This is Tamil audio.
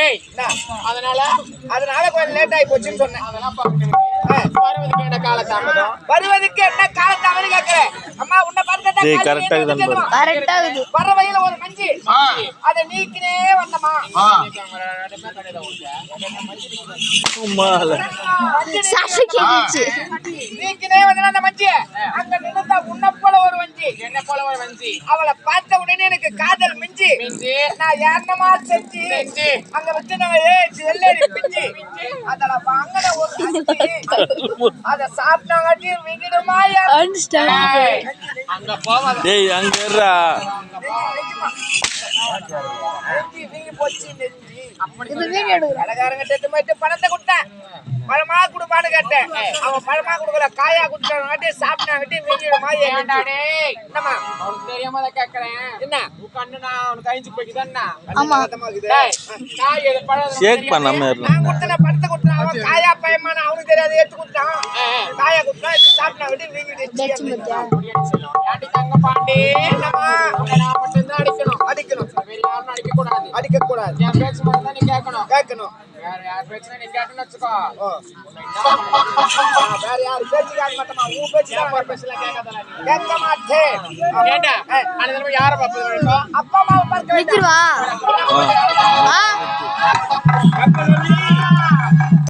ஏய் அதனால அதனால கொஞ்சம் லேட் ஆகி போச்சுன்னு சொன்னேன். அதெல்லாம் வருவதுக்கு என்ன காலத்தாமதம்? வருவதுக்கு என்ன காலத்தாமதம் கேட்கிறேன். அம்மா உன்னை வர வழியில ஒரு மஞ்சி அதை நீக்கினே வந்தமா. நீக்கினே வந்தா அந்த மஞ்சி அங்க நின்னுட்டா உன்னை போல ஒரு வஞ்சி, என்ன போல ஒரு வஞ்சி. அவளை பார்த்த உடனே எனக்கு காதல் மிஞ்சி நான் என்னமா செஞ்சு அங்க வச்சு நம்ம வெள்ளேரி பிஞ்சி அதுல வாங்கின ஒரு அத சாப்பிட்டாங்க விங்கிடுமா அங்க போவாத. டேய் அங்க இருடா. பணத்தை கொடுத்தேன். பழமா கொடுப்பான்னு கேட்டேன். அவன் பழமா கொடுக்கல, காயா கொடுத்தாட்டி சாப்பிட்டாங்கட்டி வீங்கிடுமா. என்னமா அவனுக்கு தெரியாம தான் கேட்கறேன். என்ன கண்ணு நான் அவனுக்கு அழிஞ்சு போய்க்குதான்னா ஷேக் பண்ணாம நான் கொடுத்தேன். பணத்தை கொடுத்தேன். அவன் காயா பயமான அவனுக்கு தெரியாது எடுத்து கொடுத்தான். காயா கொடுத்தான் சாப்பிட்டாங்கட்டி வீங்கிடுச்சு. தங்க பாண்டி என்னமா நான் மட்டும்தான் அடிக்கணும். வேற யாரும் அடிக்க கூடாது. என் பேச்சு மட்டும் தான் நீ கேட்கணும். வேற யார் பேச்சுனா நீ கேட்டேன்னு வச்சுக்கோ. வேற யாரு பேச்சு கேட்க மாட்டேமா. உன் பேச்சு பேச்செல்லாம் கேட்காதல நீ. கேட்க மாட்டேன். ஏண்டா அந்த தடவை யார பாப்பது வேணும்? அப்பா அம்மாவை பார்க்க நிச்சிருவா